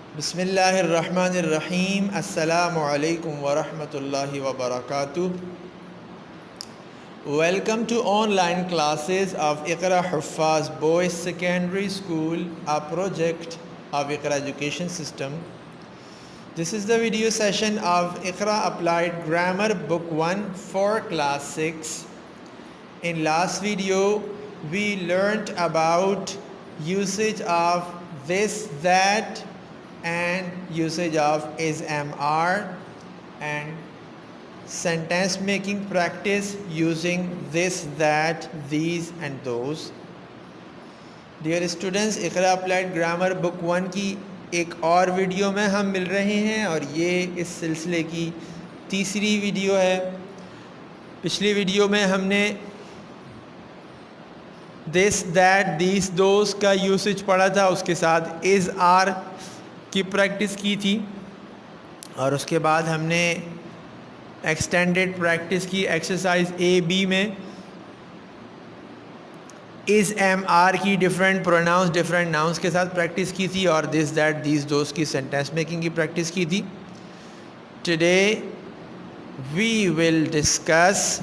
बिस्मिल्लाहिर्रहमानिर्रहीम। अस्सलामु अलैकुम वरहमतुल्लाहि वबरकातुह। Welcome to online classes of Iqra Huffaz Boys Secondary School, a project of Iqra Education System. This is the video session of Iqra Applied Grammar Book 1 for Class 6. In last video, we learnt about usage of this, that and usage of is, am, are, and sentence making practice using this, that, these and those. Dear students, Iqra applied grammar book 1 की एक और video में हम मिल रहे हैं और ये इस सिलसिले की तीसरी वीडियो है। पिछली वीडियो में हमने दिस, दैट, दीस, दोस का यूसेज पढ़ा था, उसके साथ इज़, आर की प्रैक्टिस की थी और उसके बाद हमने एक्सटेंडेड प्रैक्टिस की एक्सरसाइज ए बी में इज़, एम, आर की डिफरेंट प्रोनाउंस डिफरेंट नाउंस के साथ प्रैक्टिस की थी और दिस, दैट, दीज, दोस की सेंटेंस मेकिंग की प्रैक्टिस की थी। Today we will discuss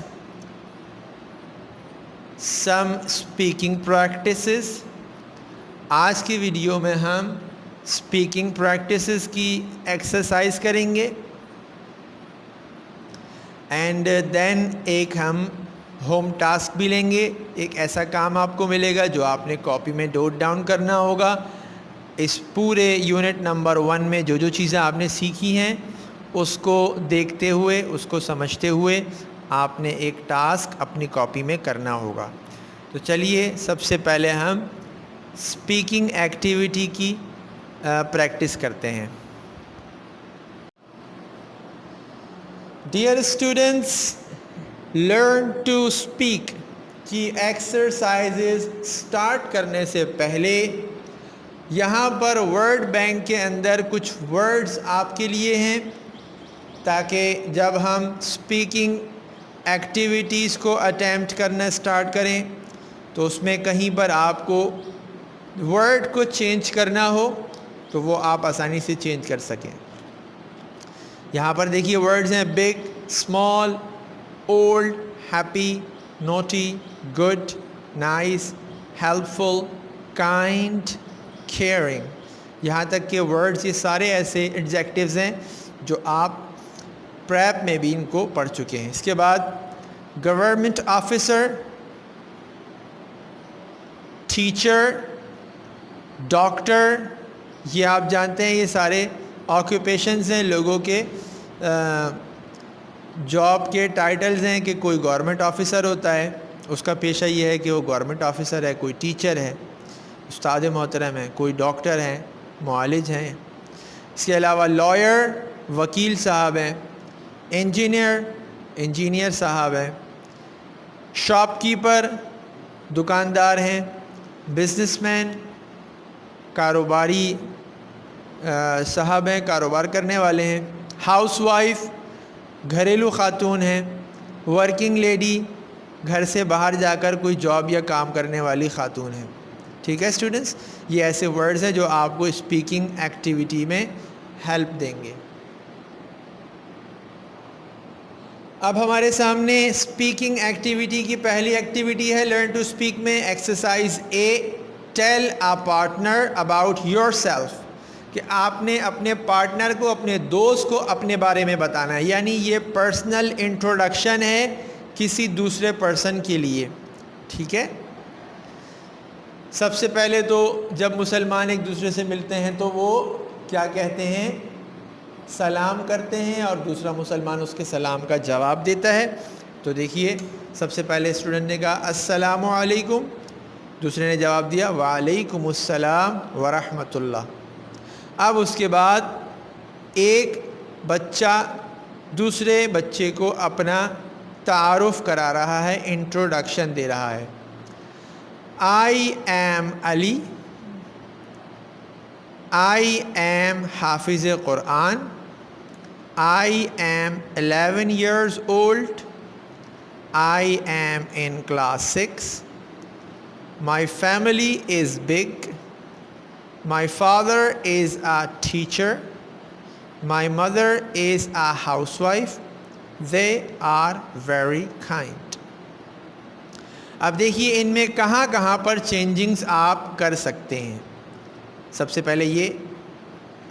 some speaking practices. आज की वीडियो में हम स्पीकिंग प्रैक्टिसेस की एक्सरसाइज करेंगे एंड देन एक हम होम टास्क भी लेंगे। एक ऐसा काम आपको मिलेगा जो आपने कॉपी में नोट डाउन करना होगा। इस पूरे यूनिट नंबर 1 में जो जो चीज़ें आपने सीखी हैं उसको देखते हुए, उसको समझते हुए आपने एक टास्क अपनी कॉपी में करना होगा। तो चलिए सबसे पहले हम स्पीकिंग एक्टिविटी की प्रैक्टिस करते हैं। Dear students, learn to speak की एक्सरसाइजेज स्टार्ट करने से पहले यहाँ पर वर्ड बैंक के अंदर कुछ वर्ड्स आपके लिए हैं ताकि जब हम स्पीकिंग एक्टिविटीज़ को अटेम्प्ट करना स्टार्ट करें तो उसमें कहीं पर आपको वर्ड को चेंज करना हो तो वो आप आसानी से चेंज कर सकें। यहाँ पर देखिए वर्ड्स हैं big, small, old, happy, naughty, good, nice, helpful, kind, caring. यहाँ तक के वर्ड्स ये सारे ऐसे एडजेक्टिव्स हैं जो आप प्रेप में भी इनको पढ़ चुके हैं। इसके बाद गवर्नमेंट ऑफिसर, टीचर, डॉक्टर, ये आप जानते हैं ये सारे ऑक्यूपेशंस हैं, लोगों के जॉब के टाइटल्स हैं कि कोई गवर्नमेंट ऑफिसर होता है, उसका पेशा ये है कि वो गवर्नमेंट ऑफिसर है, कोई टीचर है, उस्ताद मोहतरम है, कोई डॉक्टर हैं, मुआलिज हैं। इसके अलावा लॉयर, वकील साहब हैं, इंजीनियर साहब हैं, शॉपकीपर, दुकानदार हैं, बिजनेसमैन, कारोबारी साहब हैं, कारोबार करने वाले हैं, हाउसवाइफ, घरेलू ख़ातून हैं, वर्किंग लेडी, घर से बाहर जाकर कोई जॉब या काम करने वाली ख़ातून हैं। ठीक है स्टूडेंट्स, ये ऐसे वर्ड्स हैं जो आपको स्पीकिंग एक्टिविटी में हेल्प देंगे। अब हमारे सामने स्पीकिंग एक्टिविटी की पहली एक्टिविटी है लर्न टू स्पीक में exercise A, tell a partner about yourself, कि आपने अपने पार्टनर को, अपने दोस्त को अपने बारे में बताना है। यानी ये पर्सनल इंट्रोडक्शन है किसी दूसरे पर्सन के लिए। ठीक है, सबसे पहले तो जब मुसलमान एक दूसरे से मिलते हैं तो वो क्या कहते हैं, सलाम करते हैं और दूसरा मुसलमान उसके सलाम का जवाब देता है। तो देखिए सबसे पहले स्टूडेंट ने कहा अस्सलामु अलैकुम, दूसरे ने जवाब दिया वालेकुमुस्सलाम वरहमतुल्लाह। अब उसके बाद एक बच्चा दूसरे बच्चे को अपना तारुफ करा रहा है, इंट्रोडक्शन दे रहा है। I am Ali, I am हाफिज़ Quran, I am 11 years old, I am in class 6, my family is big, my father is a teacher, my mother is a housewife, they are very kind. अब देखिए इनमें कहाँ कहाँ पर changings आप कर सकते हैं। सबसे पहले ये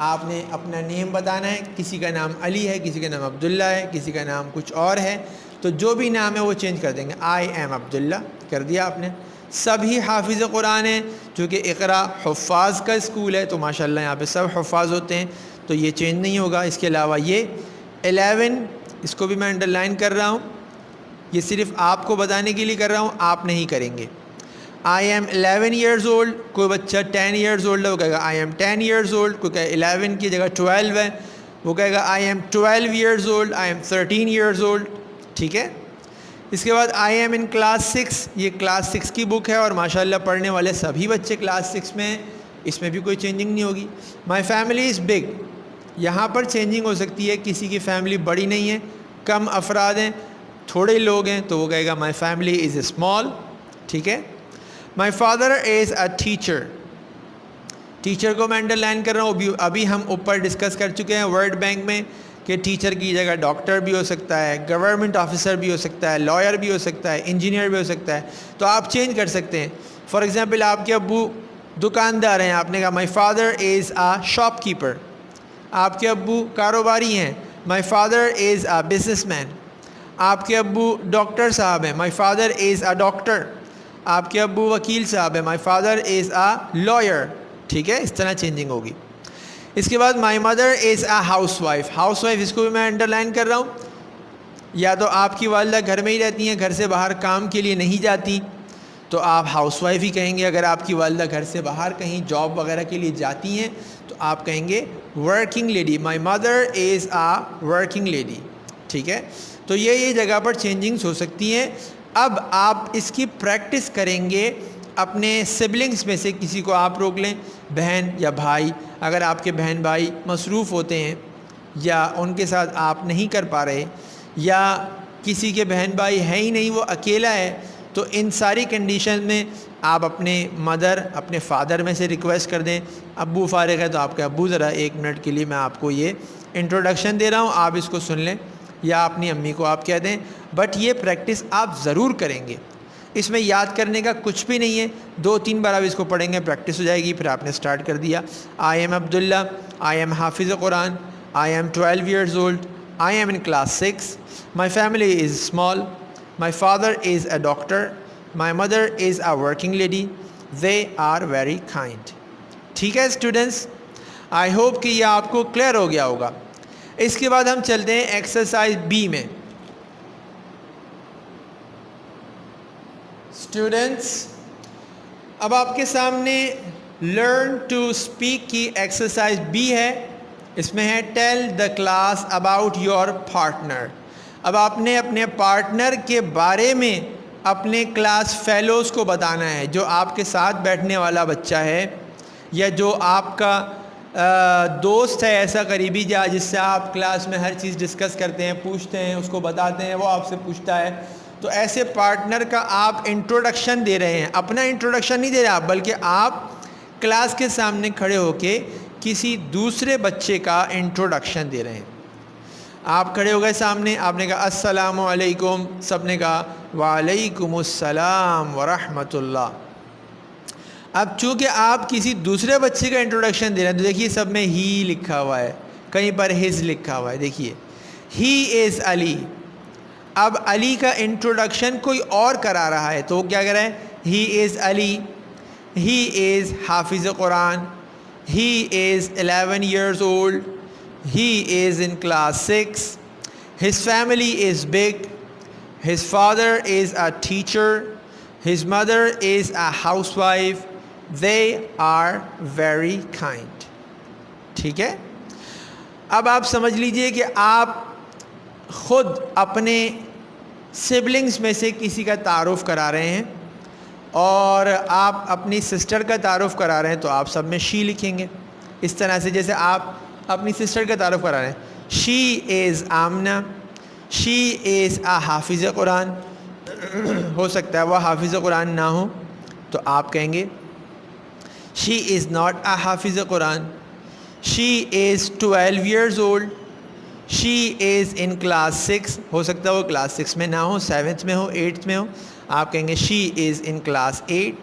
आपने अपना नेम बताना है, किसी का नाम अली है, किसी का नाम अब्दुल्ला है, किसी का नाम कुछ और है, तो जो भी नाम है वो चेंज कर देंगे। आई एम अब्दुल्ला कर दिया आपने। सभी हाफिज़ कुरान हैं, चूँकि इक़रा हुफ़ाज़ का स्कूल है तो माशाल्लाह यहाँ पे सब हुफ़ाज़ होते हैं, तो ये चेंज नहीं होगा। इसके अलावा ये 11, इसको भी मैं अंडरलाइन कर रहा हूँ, ये सिर्फ़ आपको बताने के लिए कर रहा हूँ, आप नहीं करेंगे। आई एम 11 ईयर्स ओल्ड, कोई बच्चा 10 ईयर्स ओल्ड है वो कहेगा आई एम 10 ईयर्स ओल्ड, कोई कहे 11 की जगह 12 है वो कहेगा आई am 12 years old, I M 13 years old. ठीक है। इसके बाद आई एम इन क्लास 6, ये क्लास 6 की बुक है और माशाल्लाह पढ़ने वाले सभी बच्चे क्लास 6 में हैं, इसमें भी कोई चेंजिंग नहीं होगी। माई फैमिली इज़ बिग, यहाँ पर चेंजिंग हो सकती है, किसी की फैमिली बड़ी नहीं है, कम अफराद हैं, थोड़े लोग हैं, तो वो कहेगा माई फैमिली इज़ स्मॉल। ठीक है। माई father is a teacher, teacher को मैं अंडरलाइन कर रहा हूँ, अभी हम ऊपर डिस्कस कर चुके हैं वर्ड बैंक में कि टीचर की जगह डॉक्टर भी हो सकता है, गवर्नमेंट ऑफिसर भी हो सकता है, लॉयर भी हो सकता है, इंजीनियर भी हो सकता है, तो आप चेंज कर सकते हैं। फॉर एग्ज़ाम्पल आपके अब्बू दुकानदार हैं, आपने कहा माई फादर इज़ अ शॉपकीपर। आपके अब्बू कारोबारी हैं, माई फादर इज़ अ बिजनेसमैन। आपके अब्बू डॉक्टर साहब हैं, माई फादर इज़ अ डॉक्टर। आपके अब्बू वकील साहब हैं, माई फादर इज़ अ लॉयर। ठीक है, इस तरह चेंजिंग होगी। इसके बाद माई mother is a house wife, house wife इसको भी मैं अंडरलाइन कर रहा हूँ, या तो आपकी वालिदा घर में ही रहती हैं, घर से बाहर काम के लिए नहीं जाती, तो आप हाउस वाइफ ही कहेंगे। अगर आपकी वालिदा घर से बाहर कहीं जॉब वगैरह के लिए जाती हैं तो आप कहेंगे working lady, my mother is a working lady. ठीक है, तो ये जगह पर चेंजिंग्स हो सकती हैं। अब आप इसकी प्रैक्टिस करेंगे, अपने सिबलिंग्स में से किसी को आप रोक लें, बहन या भाई, अगर आपके बहन भाई मसरूफ़ होते हैं या उनके साथ आप नहीं कर पा रहे, या किसी के बहन भाई है ही नहीं वो अकेला है, तो इन सारी कंडीशन में आप अपने मदर अपने फ़ादर में से रिक्वेस्ट कर दें। अब्बू फ़ारिग है तो आपके अब्बू ज़रा 1 मिनट के लिए मैं आपको ये इंट्रोडक्शन दे रहा हूँ, आप इसको सुन लें, या अपनी अम्मी को आप कह दें। बट ये प्रैक्टिस आप ज़रूर करेंगे, इसमें याद करने का कुछ भी नहीं है। 2-3 बार आप इसको पढ़ेंगे, प्रैक्टिस हो जाएगी, फिर आपने स्टार्ट कर दिया। I am Abdullah, I am हाफिज़ Quran, I am 12 years old, I am in class 6, my family is small, my father is a doctor, my mother is a working lady, they are very kind. ठीक है students, I hope कि यह आपको clear हो गया होगा। इसके बाद हम चलते हैं एक्सरसाइज बी में। स्टूडेंट्स, अब आपके सामने लर्न टू स्पीक की एक्सरसाइज बी है। इसमें है tell the class about your partner. अब आपने अपने पार्टनर के बारे में अपने क्लास फेलोज़ को बताना है, जो आपके साथ बैठने वाला बच्चा है या जो आपका दोस्त है, ऐसा करीबी जा जिससे आप क्लास में हर चीज़ डिस्कस करते हैं, पूछते हैं, उसको बताते हैं, वो आपसे पूछता है, तो ऐसे पार्टनर का आप इंट्रोडक्शन दे रहे हैं। अपना इंट्रोडक्शन नहीं दे रहे आप, बल्कि आप क्लास के सामने खड़े होके किसी दूसरे बच्चे का इंट्रोडक्शन दे रहे हैं। आप खड़े हो गए सामने, आपने कहा अस्सलामु अलैकुम, सबने कहा वालैकुमुस्सलाम वरहमतुल्लाह। अब चूँकि आप किसी दूसरे बच्चे का इंट्रोडक्शन दे रहे हैं, तो देखिए सब में ही लिखा हुआ है, कहीं पर हिज लिखा हुआ है। देखिए ही इज़ अली। अब अली का इंट्रोडक्शन कोई और करा रहा है, तो वो क्या कर रहा है, he is Ali, he is हाफिज़ Quran, he is 11 years old, he is in class 6, his family is big, his father is a teacher, his mother is a housewife, they are very kind। ठीक है। अब आप समझ लीजिए कि आप ख़ुद अपने सिबलिंग्स में से किसी का तारुफ़ करा रहे हैं और आप अपनी सिस्टर का तारुफ़ करा रहे हैं, तो आप सब में शी लिखेंगे इस तरह से, जैसे आप अपनी सिस्टर का तारुफ़ करा रहे हैं। She is Amna, she is a हाफिज़ कुरान। हो सकता है वह हाफिज़ कुरान ना हो, तो आप कहेंगे शी इज़ नॉट अ हाफिज़ Quran. She is 12 years old। She is in class 6, हो सकता है वो क्लास 6 में ना हो, 7th में हो, 8th में हो, आप कहेंगे she is in class 8।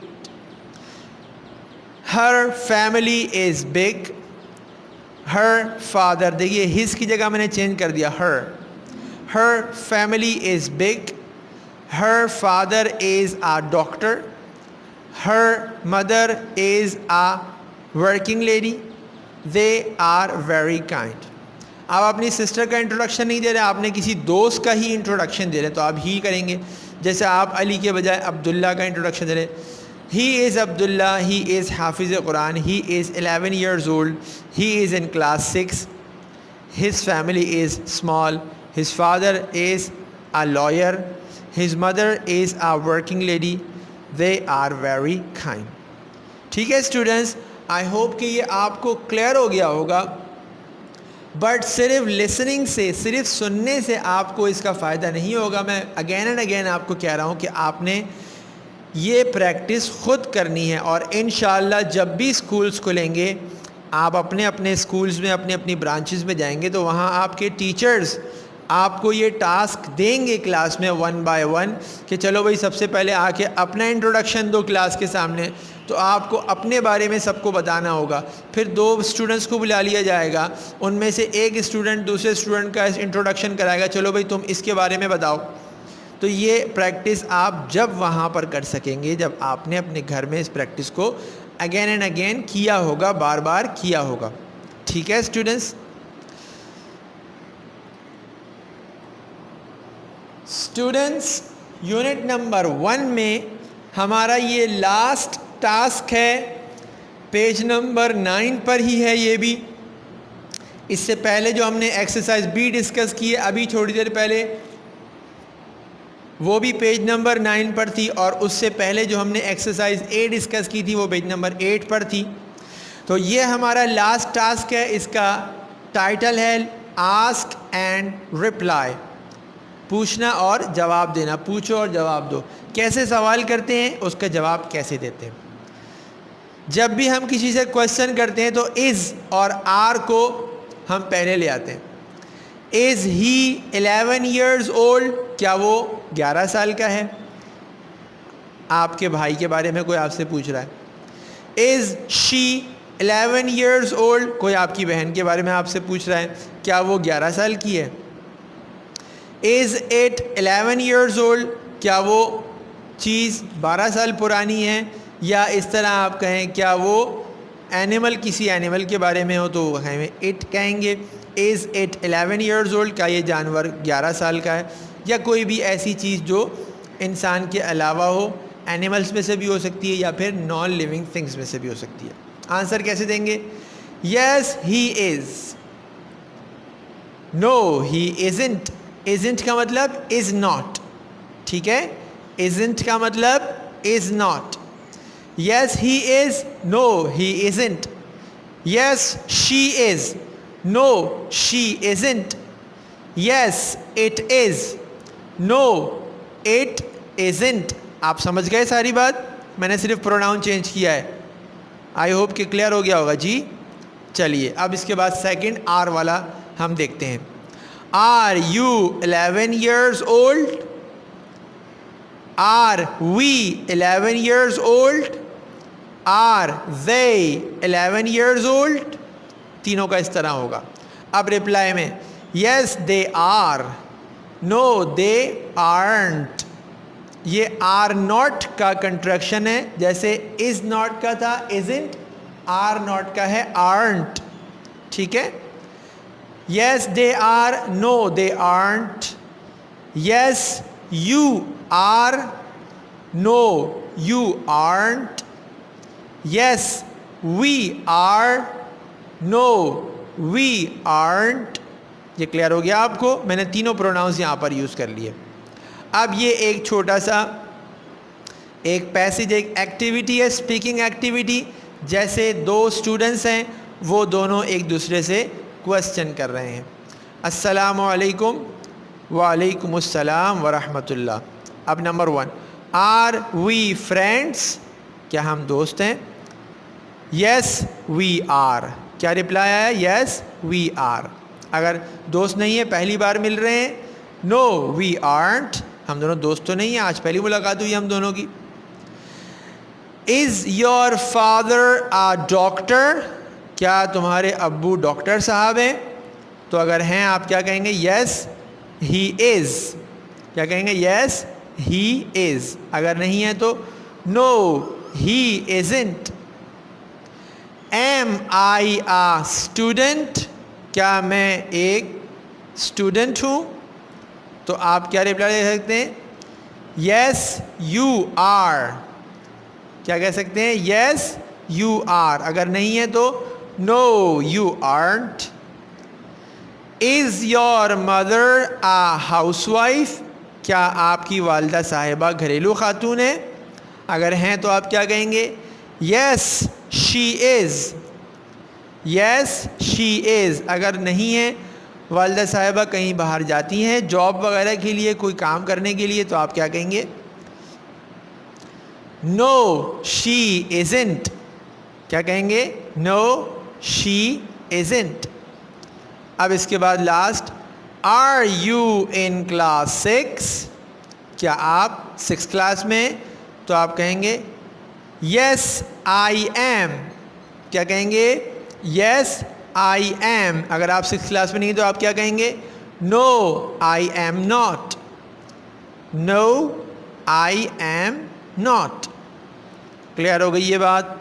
Her family is big. Her father, देखिए हिज की जगह मैंने चेंज कर दिया her family is big. Her father is a doctor. Her mother is a working lady. They are very kind. आप अपनी sister का introduction नहीं दे रहे, आपने किसी दोस्त का ही इंट्रोडक्शन दे रहे हैं, तो आप ही करेंगे। जैसे आप अली के बजाय अब्दुल्ला का इंट्रोडक्शन दे रहे हैं, he is Abdullah, he is हाफिज़ Quran, he is 11 years old, he is in class 6, his family is small, his father is a lawyer, his mother is a working lady, they are very kind। ठीक है students, I hope कि ये आपको clear हो गया होगा। But सिर्फ listening से, सिर्फ सुनने से आपको इसका फ़ायदा नहीं होगा। मैं अगेन एंड अगेन आपको कह रहा हूँ कि आपने ये प्रैक्टिस ख़ुद करनी है, और इंशाअल्लाह जब भी स्कूल्स खुलेंगे, आप अपने अपने स्कूल्स में, अपनी अपनी ब्रांचेस में जाएंगे, तो वहाँ आपके टीचर्स आपको ये टास्क देंगे क्लास में 1 by 1 कि चलो भाई सबसे पहले आके अपना इंट्रोडक्शन दो क्लास के सामने। तो आपको अपने बारे में सबको बताना होगा। फिर 2 स्टूडेंट्स को बुला लिया जाएगा, उनमें से एक स्टूडेंट दूसरे स्टूडेंट का इंट्रोडक्शन कराएगा, चलो भाई तुम इसके बारे में बताओ। तो ये प्रैक्टिस आप जब वहाँ पर कर सकेंगे जब आपने अपने घर में इस प्रैक्टिस को अगेन एंड अगेन किया होगा, बार बार किया होगा। ठीक है स्टूडेंट्स। स्टूडेंट्स, यूनिट नंबर 1 में हमारा ये लास्ट टास्क है, पेज नंबर 9 पर ही है ये भी। इससे पहले जो हमने एक्सरसाइज बी डिस्कस की है अभी थोड़ी देर पहले, वो भी पेज नंबर 9 पर थी, और उससे पहले जो हमने एक्सरसाइज ए डिस्कस की थी वो पेज नंबर 8 पर थी। तो ये हमारा लास्ट टास्क है। इसका टाइटल है आस्क एंड रिप्लाई, पूछना और जवाब देना। पूछो और जवाब दो। कैसे सवाल करते हैं, उसका जवाब कैसे देते हैं। जब भी हम किसी से क्वेश्चन करते हैं तो इज़ और आर को हम पहले ले आते हैं। इज़ ही 11 years old, क्या वो 11 साल का है? आपके भाई के बारे में कोई आपसे पूछ रहा है। इज़ शी 11 years old, कोई आपकी बहन के बारे में आपसे पूछ रहा है, क्या वो 11 साल की है? इज़ इट 11 years old, क्या वो चीज़ 12 साल पुरानी है? या इस तरह आप कहें क्या वो एनिमल, किसी एनिमल के बारे में हो तो हमें इट कहेंगे। इज़ इट 11 years old, क्या ये जानवर 11 साल का है? या कोई भी ऐसी चीज़ जो इंसान के अलावा हो, एनिमल्स में से भी हो सकती है या फिर नॉन लिविंग थिंग्स में से भी हो सकती है। आंसर कैसे देंगे? Yes he is, no he isn't. Isn't का मतलब इज़ नॉट, ठीक है। इज़न्ट का मतलब is not. Yes he is, no he isn't. Yes she is, no she isn't. Yes it is, no it isn't. आप समझ गए सारी बात? मैंने सिर्फ प्रोनाउन चेंज किया है। आई होप कि क्लियर हो गया होगा जी। चलिए अब इसके बाद सेकंड आर वाला हम देखते हैं। Are you 11 years old? Are we 11 years old? Are they 11 years old? तीनों का इस तरह होगा। अब रिप्लाई में yes they are, no they aren't. ये आर नॉट का कंट्रैक्शन है, जैसे इज नॉट का था इजंट, आर नॉट का है आरंट, ठीक है। Yes they are, no they aren't. Yes you are, no you aren't. Yes we are, no we aren't. ये क्लियर हो गया आपको? मैंने तीनों प्रोनाउंस यहाँ पर यूज़ कर लिए। अब ये एक छोटा सा एक पैसेज, एक एक्टिविटी है, स्पीकिंग एक्टिविटी। जैसे 2 स्टूडेंट्स हैं, वो दोनों एक दूसरे से क्वेश्चन कर रहे हैं। अस्सलामु अलैकुम, वालेकुम अस्सलाम व रहमतुल्लाह। अब नंबर 1, आर वी फ्रेंड्स? क्या हम दोस्त हैं? Yes we are. क्या रिप्लाई आया? Yes we are. अगर दोस्त नहीं है, पहली बार मिल रहे हैं, नो वी आर्ट, हम दोनों दोस्त तो नहीं है, आज पहली मुलाकात हुई हम दोनों की। Is your father a doctor? क्या तुम्हारे अब्बू डॉक्टर साहब हैं? तो अगर हैं आप क्या कहेंगे? Yes he is. क्या कहेंगे? Yes he is. अगर नहीं है तो no he isn't. Am I a student? क्या मैं एक स्टूडेंट हूँ? तो आप क्या रिप्लाई दे सकते हैं? Yes you are. क्या कह सकते हैं? Yes you are. अगर नहीं है तो no you aren't. Is your mother a housewife? क्या आपकी वालिदा साहिबा घरेलू खातून है? अगर हैं तो आप क्या कहेंगे? Yes she is. Yes she is. अगर नहीं है, वालिदा साहिबा कहीं बाहर जाती हैं जॉब वगैरह के लिए, कोई काम करने के लिए, तो आप क्या कहेंगे? No she isn't. क्या कहेंगे? No she isn't. अब इसके बाद last, are you in class 6? क्या आप 6 क्लास में? तो आप कहेंगे यस आई एम। क्या कहेंगे? Yes I am. अगर आप 6 क्लास में नहीं तो आप क्या कहेंगे? No I am not. No I am not. Clear हो गई ये बात?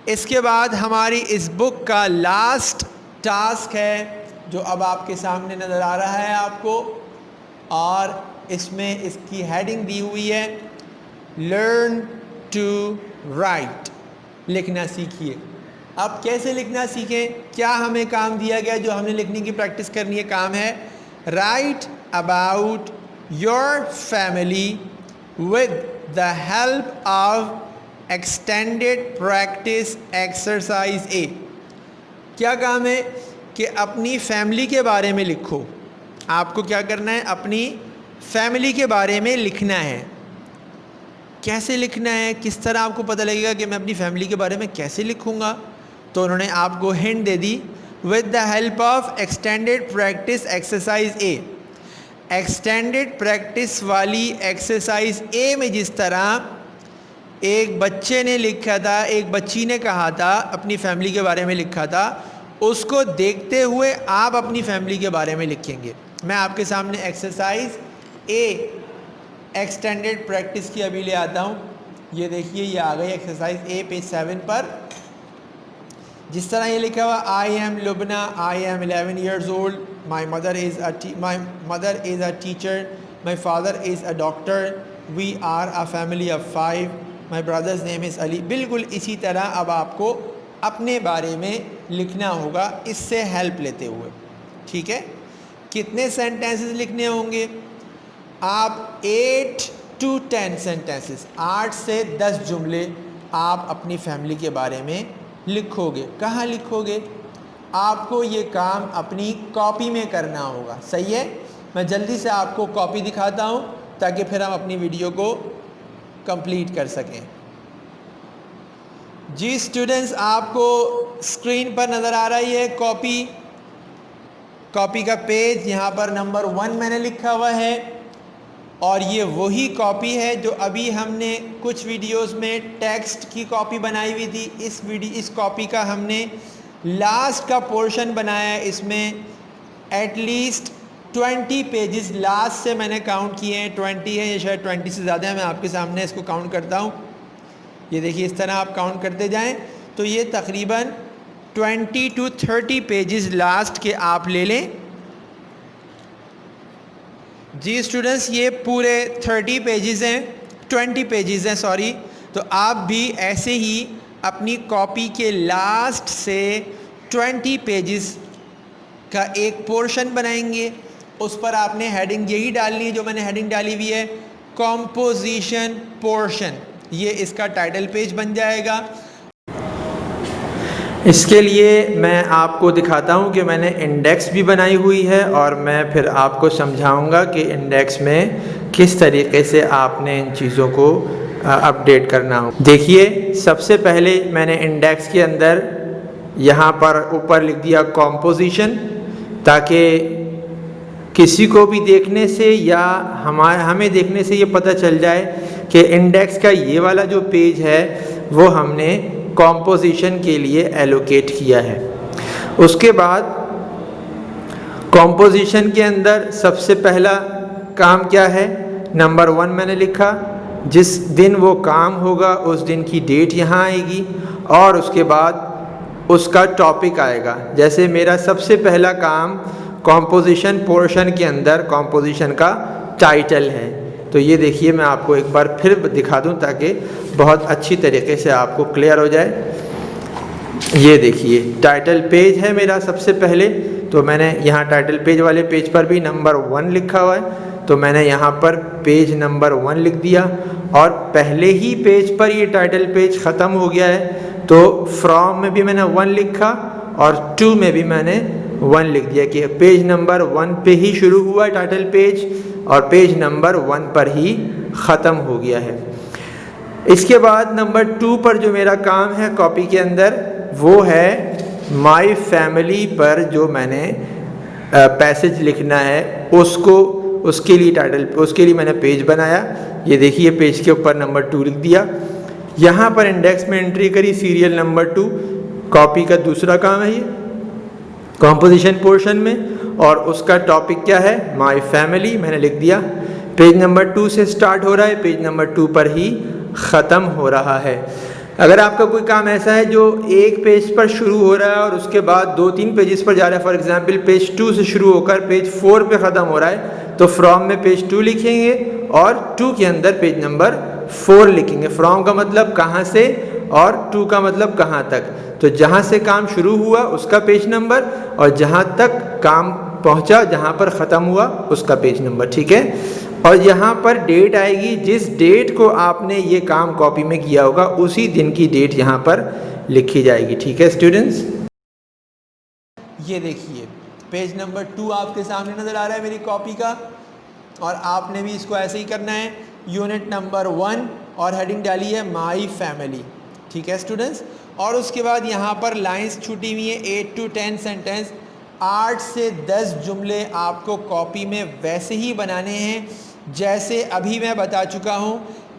इसके बाद हमारी इस बुक का लास्ट टास्क है जो अब आपके सामने नज़र आ रहा है आपको, और इसमें इसकी हेडिंग दी हुई है लर्न टू राइट। लिखना सीखिए। अब कैसे लिखना सीखें? क्या हमें काम दिया गया जो हमने लिखने की प्रैक्टिस करनी है? काम है right about your family with the help of extended practice exercise ए। क्या काम है कि अपनी फैमिली के बारे में लिखो। आपको क्या करना है? अपनी फैमिली के बारे में लिखना है। कैसे लिखना है? किस तरह आपको पता लगेगा कि मैं अपनी फैमिली के बारे में कैसे लिखूँगा? तो उन्होंने आपको hint they the, with the help of extended practice exercise A. Extended practice वाली एक्सरसाइज ए में जिस तरह एक बच्चे ने लिखा था, एक बच्ची ने कहा था, अपनी फैमिली के बारे में लिखा था, उसको देखते हुए आप अपनी फैमिली के बारे में लिखेंगे। मैं आपके सामने एक्सरसाइज ए एक्सटेंडेड प्रैक्टिस की अभी ले आता हूँ। ये देखिए, ये आ गई एक्सरसाइज ए पेज 7 पर। जिस तरह ये लिखा हुआ, I am Lubna, I am 11 years old, my mother is a teacher, my father is a doctor, we are a family of 5, my brother's name is Ali. बिल्कुल इसी तरह अब आपको अपने बारे में लिखना होगा इससे हेल्प लेते हुए। ठीक है? कितने सेंटेंसेस लिखने होंगे? आप 8 to 10 सेंटेंसेस, 8 से 10 जुमले आप अपनी फैमिली के बारे में लिखोगे। कहाँ लिखोगे? आपको ये काम अपनी कॉपी में करना होगा। सही है? मैं जल्दी से आपको कॉपी दिखाता हूँ ताकि फिर हम अपनी वीडियो को कंप्लीट कर सकें। जी स्टूडेंट्स, आपको स्क्रीन पर नज़र आ रही है कॉपी का पेज। यहाँ पर नंबर 1 मैंने लिखा हुआ है, और ये वही कॉपी है जो अभी हमने कुछ वीडियोस में टेक्स्ट की कॉपी बनाई हुई थी। इस कॉपी का हमने लास्ट का पोर्शन बनाया है। इसमें एटलीस्ट 20 पेजेस लास्ट से मैंने काउंट किए हैं। 20 है या शायद 20 से ज़्यादा है। मैं आपके सामने इसको काउंट करता हूँ। ये देखिए, इस तरह आप काउंट करते जाएं तो ये तकरीबन 20 to 30 पेजेस लास्ट के आप ले लें। जी स्टूडेंट्स, ये पूरे 30 पेजेस हैं, 20 पेजेस हैं सॉरी। तो आप भी ऐसे ही अपनी कॉपी के लास्ट से 20 पेजेस का एक पोर्शन बनाएंगे। उस पर आपने हेडिंग यही डालनी है जो मैंने हेडिंग डाली हुई है, कॉम्पोजिशन पोर्शन। ये इसका टाइटल पेज बन जाएगा। इसके लिए मैं आपको दिखाता हूँ कि मैंने इंडेक्स भी बनाई हुई है, और मैं फिर आपको समझाऊँगा कि इंडेक्स में किस तरीके से आपने इन चीज़ों को अपडेट करना हो। देखिए सबसे पहले मैंने इंडेक्स के अंदर यहाँ पर ऊपर लिख दिया कॉम्पोजिशन, ताकि किसी को भी देखने से या हमें देखने से ये पता चल जाए कि इंडेक्स का ये वाला जो पेज है वो हमने कॉम्पोजिशन के लिए एलोकेट किया है। उसके बाद कॉम्पोजिशन के अंदर सबसे पहला काम क्या है, नंबर 1 मैंने लिखा, जिस दिन वो काम होगा उस दिन की डेट यहाँ आएगी और उसके बाद उसका टॉपिक आएगा। जैसे मेरा सबसे पहला काम कॉम्पोजिशन पोर्शन के अंदर कॉम्पोजिशन का टाइटल है, तो ये देखिए मैं आपको एक बार फिर दिखा दूं ताकि बहुत अच्छी तरीके से आपको क्लियर हो जाए। ये देखिए टाइटल पेज है मेरा सबसे पहले, तो मैंने यहाँ टाइटल पेज वाले पेज पर भी नंबर 1 लिखा हुआ है, तो मैंने यहाँ पर पेज नंबर 1 लिख दिया और पहले ही पेज पर ये टाइटल पेज ख़त्म हो गया है, तो फ्रॉम में भी मैंने 1 लिखा और 2 में भी मैंने 1 लिख दिया कि पेज नंबर 1 पे ही शुरू हुआ है टाइटल पेज और पेज नंबर 1 पर ही ख़त्म हो गया है। इसके बाद नंबर 2 पर जो मेरा काम है कॉपी के अंदर वो है माय फैमिली पर जो मैंने पैसेज लिखना है उसके लिए मैंने पेज बनाया। ये देखिए पेज के ऊपर नंबर 2 लिख दिया। यहाँ पर इंडेक्स में एंट्री करी सीरियल नंबर 2, कॉपी का दूसरा काम है ये कॉम्पोजिशन पोर्शन में, और उसका टॉपिक क्या है माय फैमिली, मैंने लिख दिया। पेज नंबर 2 से स्टार्ट हो रहा है, पेज नंबर 2 पर ही ख़त्म हो रहा है। अगर आपका कोई काम ऐसा है जो एक पेज पर शुरू हो रहा है और उसके बाद 2-3 पेजेस पर जा रहा है, फॉर एग्जांपल पेज 2 से शुरू होकर पेज 4 पे ख़त्म हो रहा है, तो फ्रॉम में पेज 2 लिखेंगे और 2 के अंदर पेज नंबर 4 लिखेंगे। फ्रॉम का मतलब कहाँ से और 2 का मतलब कहाँ तक, तो जहाँ से काम शुरू हुआ उसका पेज नंबर और जहाँ तक काम पहुँचा, जहाँ पर ख़त्म हुआ उसका पेज नंबर, ठीक है। और यहाँ पर डेट आएगी, जिस डेट को आपने ये काम कॉपी में किया होगा उसी दिन की डेट यहाँ पर लिखी जाएगी, ठीक है स्टूडेंट्स। ये देखिए पेज नंबर 2 आपके सामने नज़र आ रहा है मेरी कॉपी का, और आपने भी इसको ऐसे ही करना है। यूनिट नंबर 1 और हेडिंग डाली है माई फैमिली, ठीक है स्टूडेंट्स। और उसके बाद यहाँ पर लाइंस छूटी हुई है 8 to 10 सेंटेंस, 8 से 10 जुमले आपको कॉपी में वैसे ही बनाने हैं जैसे अभी मैं बता चुका हूँ।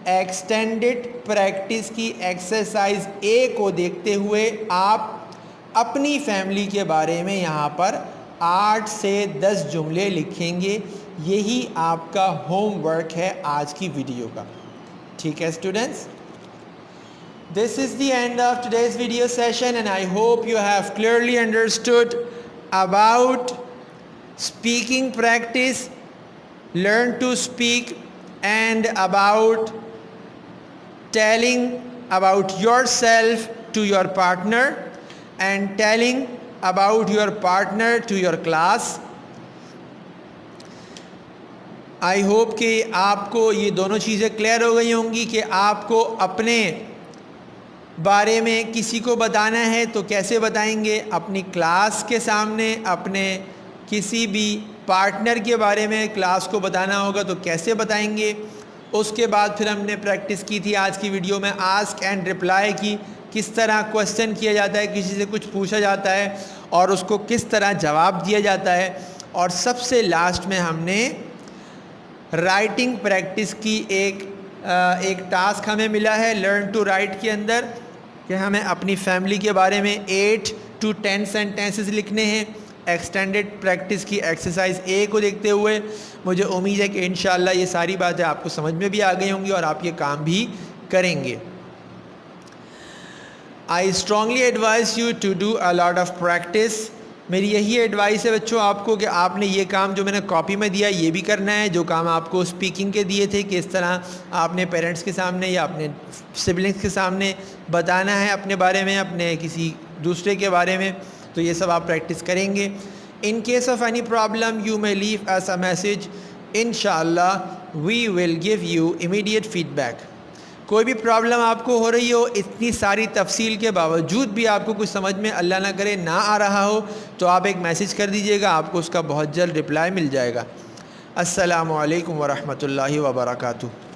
एक्सटेंडेड प्रैक्टिस की एक्सरसाइज ए को देखते हुए आप अपनी फैमिली के बारे में यहाँ पर 8 से 10 जुमले लिखेंगे। यही आपका होमवर्क है आज की वीडियो का, ठीक है students. This is the end of today's video session and I hope you have clearly understood about speaking practice, learn to speak, and about telling about yourself to your partner and telling about your partner to your class. I hope कि आपको ये दोनों चीज़ें clear हो गई होंगी कि आपको अपने बारे में किसी को बताना है तो कैसे बताएंगे, अपनी क्लास के सामने अपने किसी भी पार्टनर के बारे में क्लास को बताना होगा तो कैसे बताएंगे। उसके बाद फिर हमने प्रैक्टिस की थी आज की वीडियो में आस्क एंड रिप्लाई की, किस तरह क्वेश्चन किया जाता है, किसी से कुछ पूछा जाता है और उसको किस तरह जवाब दिया जाता है। और सबसे लास्ट में हमने राइटिंग प्रैक्टिस की एक टास्क हमें मिला है लर्न टू राइट के अंदर कि हमें अपनी फैमिली के बारे में 8 to 10 सेंटेंसेस लिखने हैं एक्सटेंडेड प्रैक्टिस की एक्सरसाइज ए को देखते हुए। मुझे उम्मीद है कि इंशाल्लाह ये सारी बातें आपको समझ में भी आ गई होंगी और आप ये काम भी करेंगे। I strongly advise you to do a lot of practice. मेरी यही एडवाइस है बच्चों आपको कि आपने ये काम जो मैंने कॉपी में दिया ये भी करना है, जो काम आपको स्पीकिंग के दिए थे कि इस तरह आपने पेरेंट्स के सामने या अपने सिबलिंग्स के सामने बताना है अपने बारे में, अपने किसी दूसरे के बारे में, तो ये सब आप प्रैक्टिस करेंगे। In case of any problem you may leave us a message, इंशाल्लाह we will give you immediate feedback. कोई भी प्रॉब्लम आपको हो रही हो, इतनी सारी तफसील के बावजूद भी आपको कुछ समझ में अल्लाह ना करे ना आ रहा हो, तो आप एक मैसेज कर दीजिएगा, आपको उसका बहुत जल्द रिप्लाई मिल जाएगा। अस्सलामु अलैकुम वरहमतुल्लाहि वबरकातुहू।